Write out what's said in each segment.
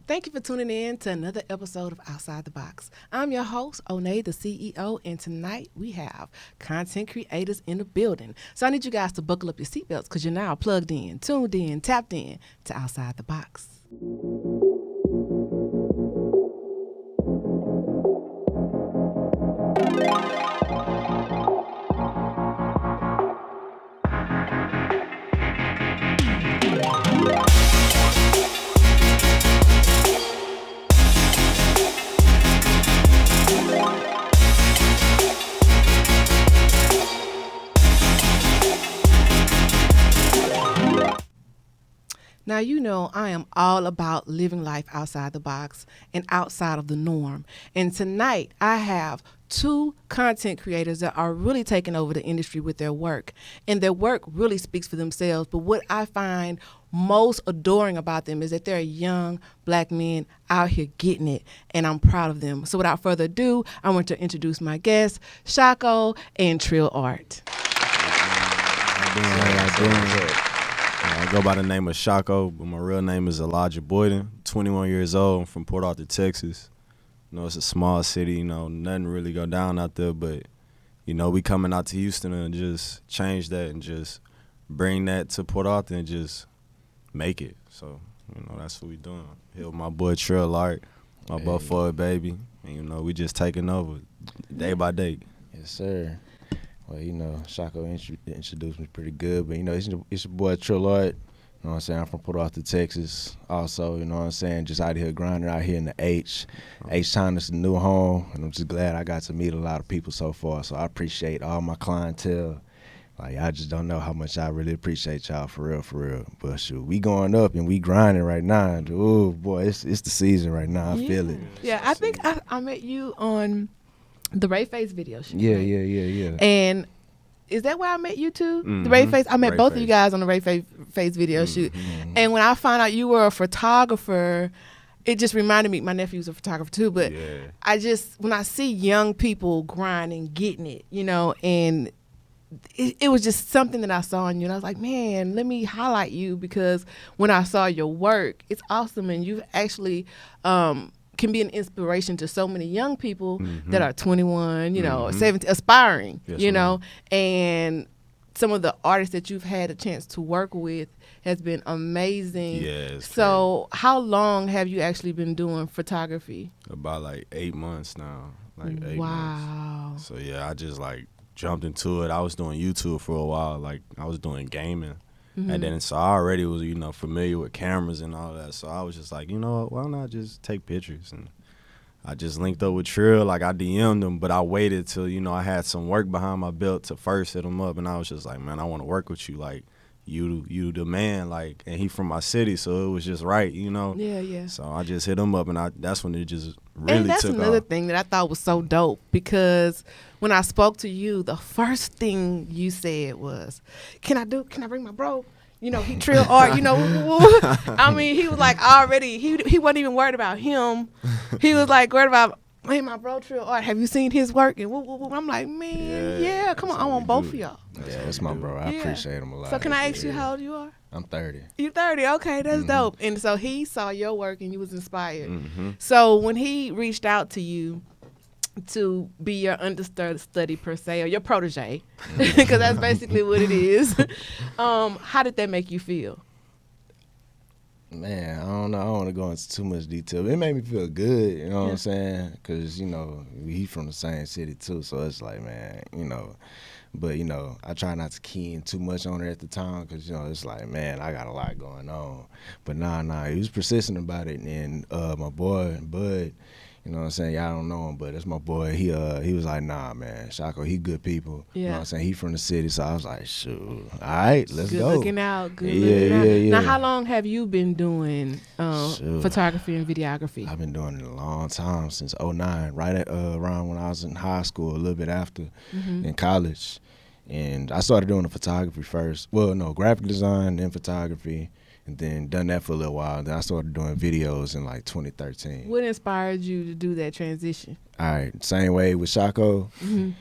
Thank you for tuning in to another episode of Outside the Box. I'm your host, Onney, the CEO, and tonight we have content creators in the building. So I need you guys to buckle up your seatbelts because you're now plugged in, tuned in, tapped in to Outside the Box. Now, you know, I am all about living life outside the box and outside of the norm. And tonight, I have two content creators that are really taking over the industry with their work. And their work really speaks for themselves. But what I find most adoring about them is that they're young black men out here getting it. And I'm proud of them. So without further ado, I want to introduce my guests, Sh0cko and Trill Art. How you doing? I go by the name of Sh0cko, but my real name is Elijah Boyden. 21 years old. I'm from Port Arthur, Texas. You know, it's a small city. You know, nothing really go down out there, but you know, we coming out to Houston and just change that and just bring that to Port Arthur and just make it. So, you know, that's what we doing. Here with my boy Trill Art, my boy Lil Baby, and you know, we just taking over day by day. Yes, sir. Well, you know, Sh0cko introduced me pretty good, but, you know, it's your boy Trill Art. You know what I'm saying? I'm from Port Arthur, Texas. Also, you know what I'm saying? Just out here grinding out here in the H. H-Town is the new home, and I'm just glad I got to meet a lot of people so far. So I appreciate all my clientele. Like, I just don't know how much I really appreciate y'all, for real, for real. But shoot, we going up and we grinding right now. Oh, boy, it's the season right now. I feel it. Yeah, I think I met you on the Rayface video shoot. Yeah, right? yeah. And is that where I met you too? Mm-hmm. The Rayface. I met Rayface. both of you guys on the Rayface video shoot. And when I found out you were a photographer, it just reminded me. My nephew's a photographer too, but Yeah. when I see young people grinding, getting it, you know, and it was just something that I saw in you, and I was like, man, let me highlight you because when I saw your work, it's awesome, and you actually can be an inspiration to so many young people that are 21, you know, 17, aspiring, Yes, you ma'am. know, and some of the artists that you've had a chance to work with has been amazing. Yes. So how long have you actually been doing photography? About like 8 months now. Like 8 months. Wow. So yeah, I just like jumped into it. I was doing YouTube for a while. Like I was doing gaming. And then so I already was, you know, familiar with cameras and all that. So I was just like, you know what, why not just take pictures? And I just linked up with Trill. Like I DM'd him, but I waited till, you know, I had some work behind my belt to first hit him up. And I was just like, man, I want to work with you. Like you the man. Like, and he from my city, so it was just right, you know. Yeah. So I just hit him up, and that's when it just really And that's took another off. thing that I thought was so dope because when I spoke to you, the first thing you said was, can I bring my bro? You know, he Trill Art, you know. I mean, he was like already, he wasn't even worried about him. He was like worried about, hey, my bro Trill Art, have you seen his work? And I'm like, man, yeah, come on, I want both of y'all. Yeah, that's my bro. I Yeah. appreciate him a lot. So can I ask you how old you are? I'm 30. You 30, okay, that's dope. And so he saw your work and you was inspired. Mm-hmm. So when he reached out to you to be your understudy per se, or your protege, because that's basically what it is, how did that make you feel? Man, I don't know. I don't want to go into too much detail. It made me feel good, you know what I'm saying? Because, you know, he from the same city too, so it's like, man, you know. But, you know, I try not to key in too much on it at the time because, you know, it's like, man, I got a lot going on. But nah, he was persistent about it. And my boy, Bud, you know what I'm saying? Y'all don't know him, but that's my boy. He was like, nah, man, Sh0cko, he good people. You know what I'm saying? He from the city, so I was like, shoot, all right, let's Good go. looking out, good looking out. Yeah. Now, how long have you been doing photography and videography? I've been doing it a long time, since 2009, right at around when I was in high school, a little bit after, in college. And I started doing the photography first. Well, no, graphic design, then photography, and then done that for a little while. Then I started doing videos in like 2013. What inspired you to do that transition? All right, same way with Sh0cko.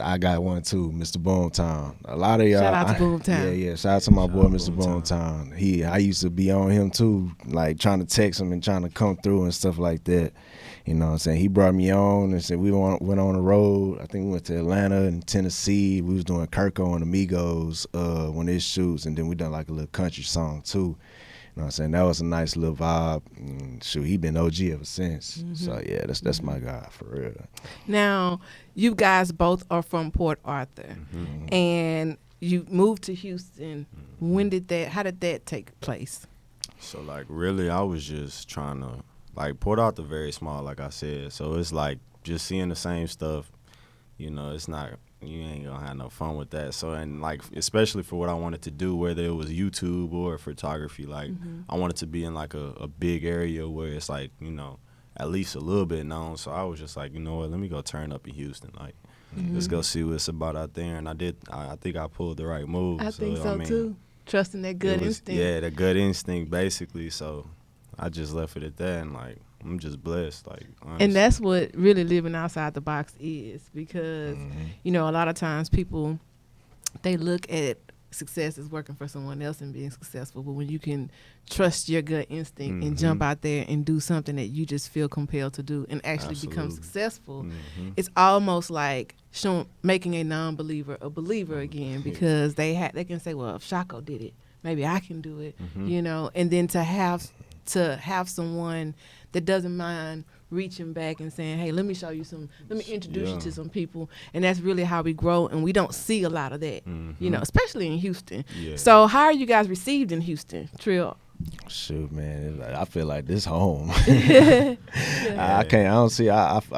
I got one too, Mr. Boomtown. A lot of y'all. Shout out to Boomtown. Yeah. Shout out to my Shout boy, out Mr. Boomtown. Boomtown. I used to be on him too, like trying to text him and trying to come through and stuff like that. You know what I'm saying? He brought me on and said we went on the road. I think we went to Atlanta and Tennessee. We was doing Sh0cko and Amigos one of his shoots, and then we done like a little country song too. You know what I'm saying? That was a nice little vibe. And shoot, he been OG ever since. So yeah, that's my guy for real. Now, you guys both are from Port Arthur, and you moved to Houston. How did that take place? So like really, I was just trying to like Port Arthur very small, like I said. So it's like just seeing the same stuff. You know, it's not, you ain't gonna have no fun with that. So, and like, especially for what I wanted to do, whether it was YouTube or photography, like I wanted to be in like a big area where it's like, you know, at least a little bit known. So I was just like, you know what, let me go turn up in Houston. Like, let's go see what it's about out there. And I think I pulled the right move. I think so too. Trusting that good instinct. Yeah, the gut instinct, basically. So I just left it at that, and like, I'm just blessed, like, honestly. And that's what really living outside the box is, because you know, a lot of times people, they look at success as working for someone else and being successful, but when you can trust your gut instinct and jump out there and do something that you just feel compelled to do and actually become successful, it's almost like making a non-believer a believer again, because they can say, well, if Sh0cko did it, maybe I can do it, you know. And then to have someone that doesn't mind reaching back and saying, hey, let me introduce you to some people. And that's really how we grow, and we don't see a lot of that, you know, especially in Houston. So how are you guys received in Houston, Trill? Shoot, man, I feel like this home. I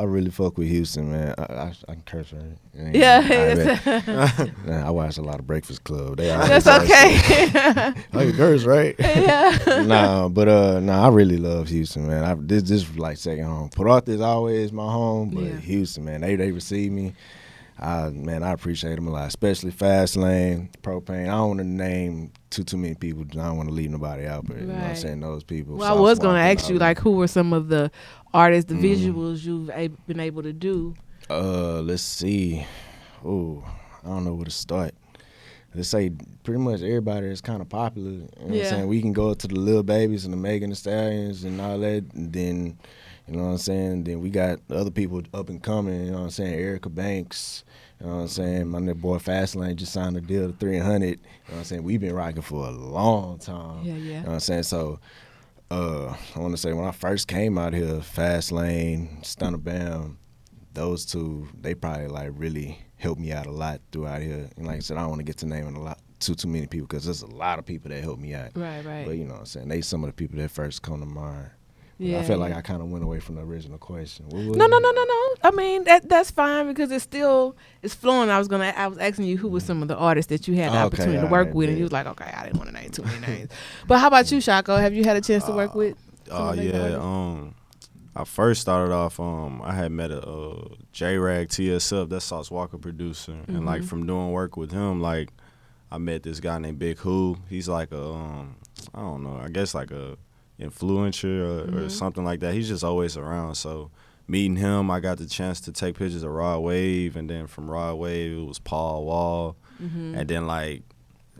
really fuck with Houston, man. I can curse, right? I watch a lot of Breakfast Club. That's okay. Oh, you curse, right? Yeah. I really love Houston, man. This is like second home. Port Arthur is always my home, but Houston, man, they receive me. I appreciate them a lot, especially Fastlane, Propane. I don't want to name too many people. I don't want to leave nobody out, but you know what I'm saying, those people. Well, I was going to ask you, like, who were some of the artists, the visuals you've been able to do? Let's see. Oh, I don't know where to start. Let's say pretty much everybody that's kind of popular. You know what I'm saying? We can go to the Lil Babies and the Megan Thee Stallions and all that, and then, you know what I'm saying, then we got other people up and coming, you know what I'm saying, Erica Banks, you know what I'm saying, my little boy Fastlane just signed a deal to 300, you know what I'm saying, we've been rocking for a long time, you know what I'm saying, so I want to say when I first came out here, Fastlane, Stunna Bam, those two, they probably like really helped me out a lot throughout here, and like I said, I don't want to get to naming a lot, too many people, because there's a lot of people that helped me out, right, but you know what I'm saying, they some of the people that first come to mind. Yeah, I feel like I kind of went away from the original question. No. I mean, that's fine, because it's flowing. I was asking you who were some of the artists that you had the opportunity to work with, and you was like, okay, I didn't want to name too many names. But how about you, Sh0cko? Have you had a chance to work with? I first started off. I had met a J-Rag TSF, that's Sauce Walka producer, and like from doing work with him, like I met this guy named Big Who. He's like I don't know, I guess like a influencer or something like that. He's just always around. So meeting him, I got the chance to take pictures of Raw Wave, and then from Raw Wave it was Paul Waul, and then like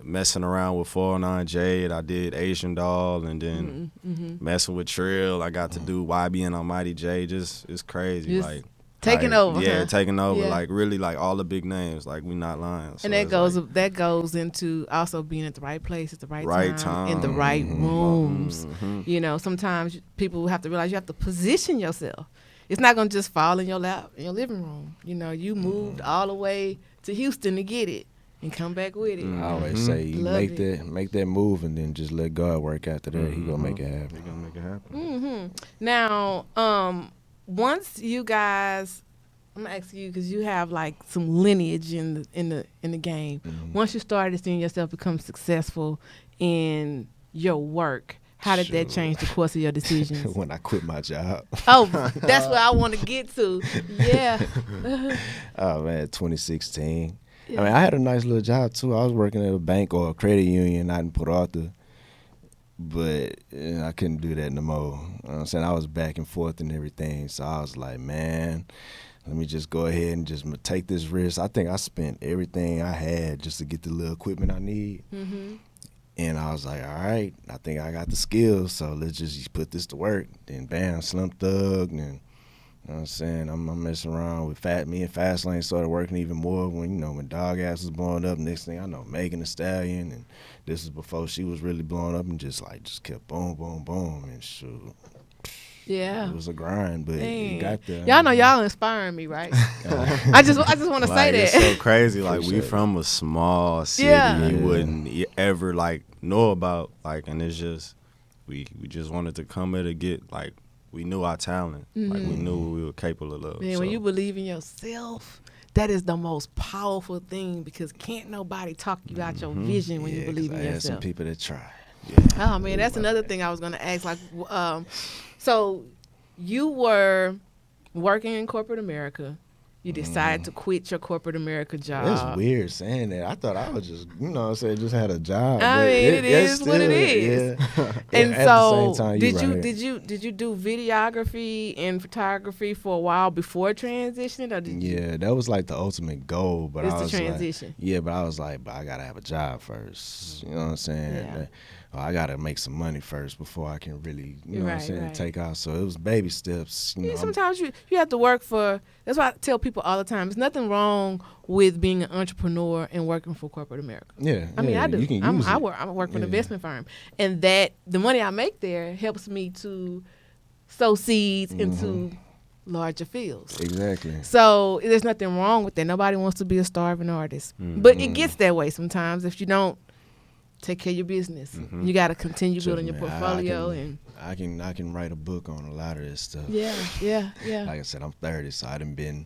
messing around with 409 Jade, I did Asian Doll, and then messing with Trill, I got to do YBN Almighty Jay. Just it's crazy, just like taking over. Yeah, taking over. Like really, like all the big names. Like we not lying. So and that goes into also being at the right place at the right time in the right rooms. You know, sometimes people have to realize you have to position yourself. It's not gonna just fall in your lap in your living room. You know, you moved all the way to Houston to get it and come back with it. I always say you make that move and then just let God work after that. He gonna make it happen. He gonna make it happen. Now, once you guys, I'm gonna ask you, because you have like some lineage in the game. Once you started seeing yourself become successful in your work, how did that change the course of your decisions? When I quit my job. Oh, that's what I want to get to. Yeah. Oh man, 2016. Yeah. I mean, I had a nice little job too. I was working at a bank or a credit union out in Port Arthur, but I couldn't do that no more. You know what I'm saying? I was back and forth and everything, so I was like, man, let me just go ahead and just take this risk. I think I spent everything I had just to get the little equipment I need. Mm-hmm. And I was like, all right, I think I got the skills, so let's just put this to work. Then bam, Slim Thug, and you know what I'm saying? I'm messing around with me and Fastlane started working even more when, when Dog Ass was blowing up. Next thing I know, Megan Thee Stallion, and this is before she was really blowing up, and just kept boom, boom, boom, and shoot. Yeah. It was a grind, but you got there. Y'all know y'all inspiring me, right? I just want to say that. It's so crazy. Like, we from a small city you wouldn't ever, like, know about. Like, and it's just, we just wanted to come here to get, like, we knew our talent. Like, we knew what we were capable of. Man, when you believe in yourself, that is the most powerful thing, because can't nobody talk you out your vision when you believe in yourself. Had some people that try. Yeah. Oh, man, that's another thing I was going to ask. Like, so you were working in corporate America. You decided to quit your corporate America job. It's weird saying that. I thought I was just, just had a job. I mean, it is what it is. Yeah. And at so, the same time, did you do videography and photography for a while before transitioning, or did you? That was like the ultimate goal. But It's I was the transition. but I was like, but I gotta have a job first. You know what I'm saying? Yeah. I gotta make some money first before I can really, you know what I'm saying, Right. take off. So it was baby steps. Sometimes you have to work for. That's why I tell people all the time. There's nothing wrong with being an entrepreneur and working for corporate America. Yeah. I mean, I do. You can use I it. work for an investment firm, and that the money I make there helps me to sow seeds into larger fields. Exactly. So there's nothing wrong with that. Nobody wants to be a starving artist, but it gets that way sometimes if you don't take care of your business. You got to continue building your portfolio. I can write a book on a lot of this stuff. Yeah. Like I said, I'm 30, so I done been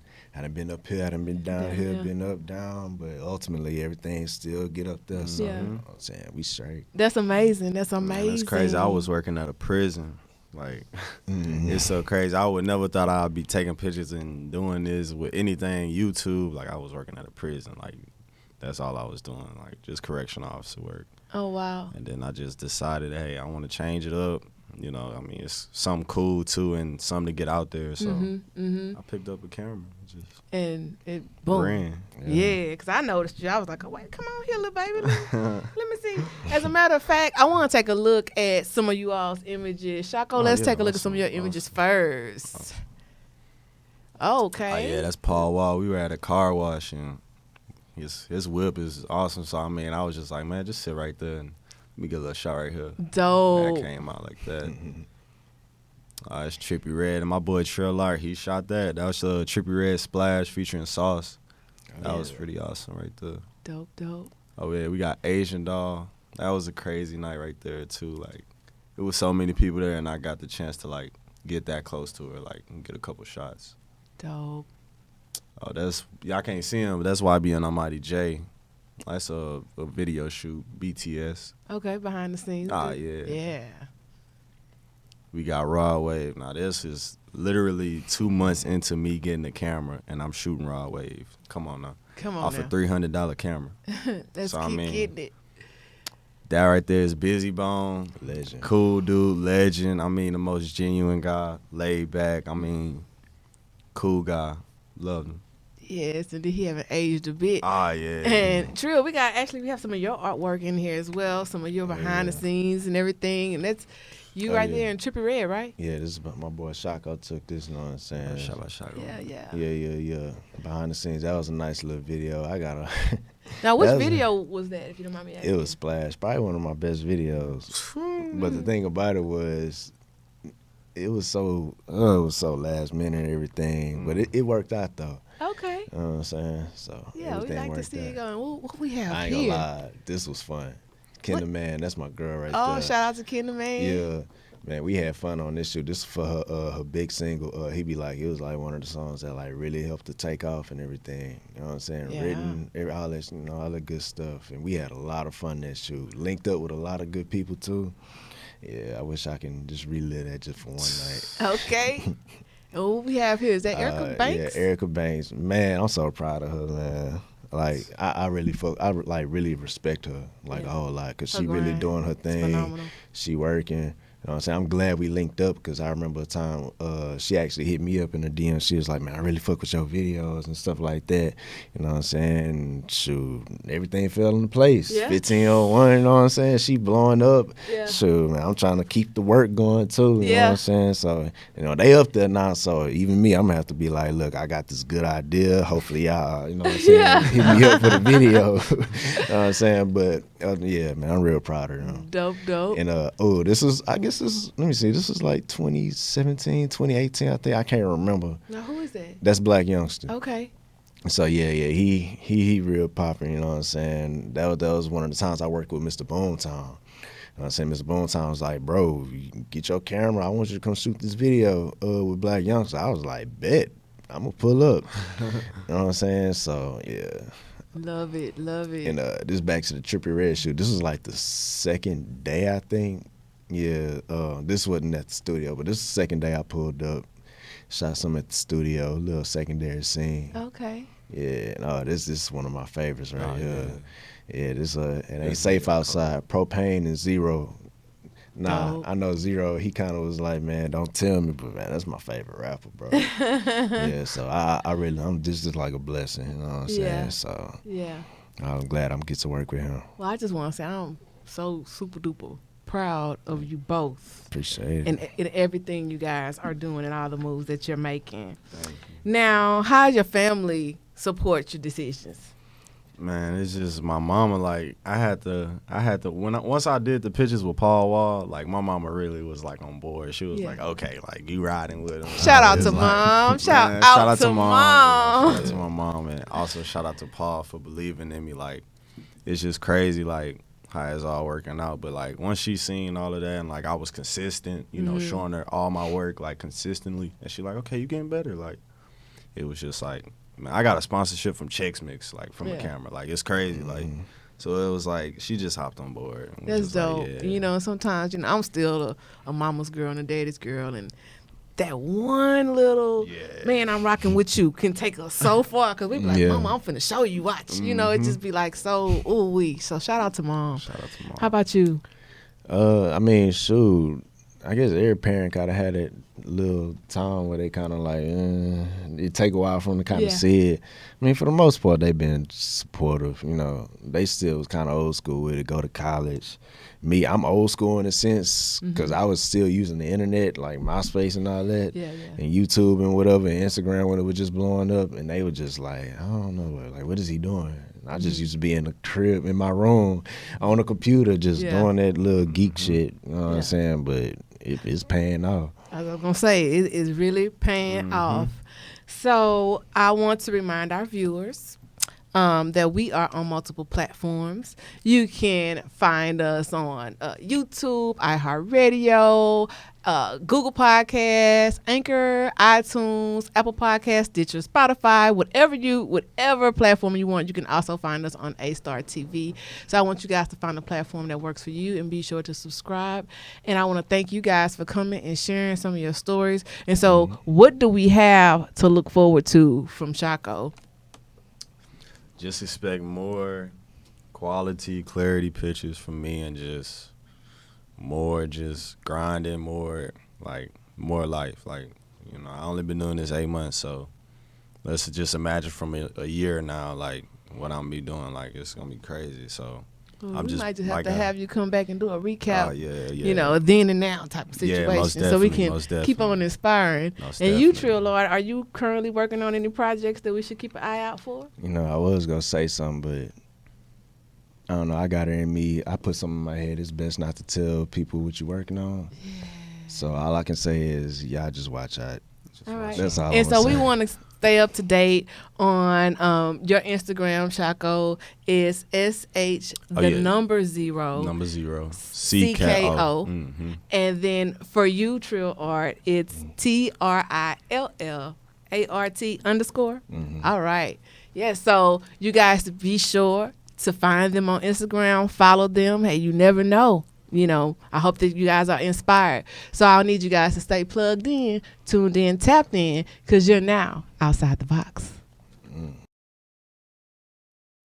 up here, I done been down here, been up, down, but ultimately everything still get up there. So you know what I'm saying, we straight. That's amazing. That's amazing. Man, it's crazy. I was working at a prison. Like, it's so crazy. I would never thought I'd be taking pictures and doing this with anything YouTube. Like, I was working at a prison. Like, that's all I was doing. Like, just correctional officer work. Oh, wow. And then I just decided, hey, I want to change it up. You know, I mean, it's something cool, too, and something to get out there. So I picked up a camera. And it, boom. Ran. Yeah, because I noticed you. I was like, oh, wait, come on here, little baby. Let me see. As a matter of fact, I want to take a look at some of you all's images. Sh0cko, let's take a look at some of your images first. Okay. Oh, yeah, that's Paul Waul. We were at a car wash, and his whip is awesome. So, I mean, I was just like, man, just sit right there and let me get a little shot right here. Dope. That came out like that. It's Trippy Red. And my boy Trill Art, he shot that. That was a Trippy Red splash featuring Sauce. That was pretty awesome right there. Dope. Oh, yeah, we got Asian Doll. That was a crazy night right there, too. Like, it was so many people there, and I got the chance to, like, get that close to her, like, and get a couple shots. Dope. Oh, y'all can't see him, but that's YBN Almighty Jay. That's a video shoot, BTS. Okay, behind the scenes. Yeah. Yeah. We got Raw Wave. Now, this is literally 2 months into me getting the camera, and I'm shooting Raw Wave. Come on now. Off a $300 camera. Let's so, keep getting it. That right there is Busy Bone. Legend. Cool dude, legend. I mean, the most genuine guy. Laid back. I mean, cool guy. Love him. Yes, and he haven't aged a bit. Ah, yeah. And Trill, we have some of your artwork in here as well, some of your behind the scenes and everything, and that's you there in Trippy Red, right? Yeah, this is my boy Sh0cko took this, you know what I'm saying? Shout out Sh0cko. Yeah. Behind the scenes, that was a nice little video. I got a. Now, which video was that, if you don't mind me asking? It was Splash, probably one of my best videos. But the thing about it was, it was so last minute and everything, but it worked out though. Okay. You know what I'm saying? So yeah, we like to see it going. What we have I ain't here? gonna lie, this was fun. Kinder Man, that's my girl right there. Oh, shout out to Kinder Man. Yeah, man, we had fun on this shoot. This is for her big single. It was like one of the songs that like really helped to take off and everything. You know what I'm saying? Yeah. Written, all that, all the good stuff. And we had a lot of fun that shoot. Linked up with a lot of good people too. Yeah, I wish I can just relive that just for one night. Okay. And what we have here, is that Erica Banks? Yeah, Erica Banks. Man, I'm so proud of her, man. Like, I really respect her, like, a whole lot, because she really doing her thing. Phenomenal. She working. You know what I'm saying? I'm glad we linked up because I remember a time she actually hit me up in the DM. She was like, man, I really fuck with your videos and stuff like that. You know what I'm saying? Shoot, everything fell into place. Yeah. 1501, you know what I'm saying? She blowing up. Yeah. Shoot, man, I'm trying to keep the work going too. You know what I'm saying? So, you know, they up there now. So even me, I'm going to have to be like, look, I got this good idea. Hopefully y'all, you know what I'm saying, hit me up for the video. You know what I'm saying? But yeah, man, I'm real proud of them. Dope. And let me see, this is like 2017, 2018, I think. I can't remember. Now who is that? That's Blac Youngsta. Okay. So yeah, he real popping, you know what I'm saying? That was one of the times I worked with Mr. Boomtown. You know what I'm saying? Mr. Boomtown was like, bro, you get your camera. I want you to come shoot this video with Blac Youngsta. I was like, bet. I'm going to pull up. You know what I'm saying? So yeah. Love it. And this back to the Trippy Red shoot. This was like the second day, I think. Yeah, this wasn't at the studio, but this is the second day I pulled up, shot some at the studio, little secondary scene. Okay. Yeah, no, this is one of my favorites right here. Yeah, this it ain't That's safe really outside. Propane and Sh0cko. Nah, Dope. I know Sh0cko. He kind of was like, man, don't tell me, but man, that's my favorite rapper, bro. Yeah, so this is like a blessing, you know what I'm saying? So Yeah. I'm glad I'm get to work with him. Well, I just want to say I'm so super duper proud of you both Appreciate it. and everything you guys are doing and all the moves that you're making. Now, how your family support your decisions? Man, it's just my mama. Like I had to once I did the pictures with Paul Waul, like my mama really was like on board. She was like, okay, like you riding with him. Shout out to mom. Shout out to mom. Shout out to my mom, and also shout out to Paul for believing in me. Like it's just crazy, like how it's all working out. But like once she seen all of that, and like I was consistent, you know, showing her all my work like consistently, and she like, okay, you getting better. Like it was just like. Man, I got a sponsorship from Chex Mix, like from the camera. Like it's crazy. Like so it was like she just hopped on board. That's dope. Like, yeah. You know, sometimes, you know, I'm still a mama's girl and a daddy's girl, and that one little man I'm rocking with you can take us so far, because we be like, mama, I'm finna show you, watch. You know, it just be like so ooh-wee. So shout out to mom. Shout out to mom. How about you? I mean, shoot, I guess every parent kind of had that little time where they kind of like, it take a while for them to kind of see it. I mean, for the most part, they've been supportive. You know, they still was kind of old school with it, go to college. Me, I'm old school in a sense because I was still using the internet, like MySpace and all that, and YouTube and whatever, and Instagram when it was just blowing up, and they were just like, I don't know, like, what is he doing? I just used to be in the crib in my room on the computer just doing that little geek shit, you know what I'm saying? But it's paying off. I was going to say, it is really paying off. So I want to remind our viewers that we are on multiple platforms. You can find us on YouTube, iHeartRadio, Google Podcasts, Anchor, iTunes, Apple Podcasts, Stitcher, Spotify, whatever platform you want. You can also find us on A-Star TV. So I want you guys to find a platform that works for you and be sure to subscribe. And I want to thank you guys for coming and sharing some of your stories. And so what do we have to look forward to from Sh0cko? Just expect more quality, clarity pictures from me, and just more just grinding, more life. Like, you know, I only been doing this 8 months, so let's just imagine from a year now, like what I'm be doing. Like it's gonna be crazy. So I'm we just might just have to have you come back and do a recap. Yeah. You know, a then and now type of situation, most so we can definitely, keep on inspiring. Most and you, definitely. Trill Art, are you currently working on any projects that we should keep an eye out for? You know, I was gonna say something, but I don't know. I got it in me. I put something in my head. It's best not to tell people what you're working on. Yeah. So all I can say is, y'all just watch out. All right. That's all. And so we want to stay up to date on your Instagram. Sh0cko is number 0 Sh0cko. And then for you, Trill Art, it's TRILLART _. All right. Yeah. So you guys be sure to find them on Instagram, follow them. Hey, you never know. You know, I hope that you guys are inspired. So I'll need you guys to stay plugged in, tuned in, tapped in, because you're now outside the box.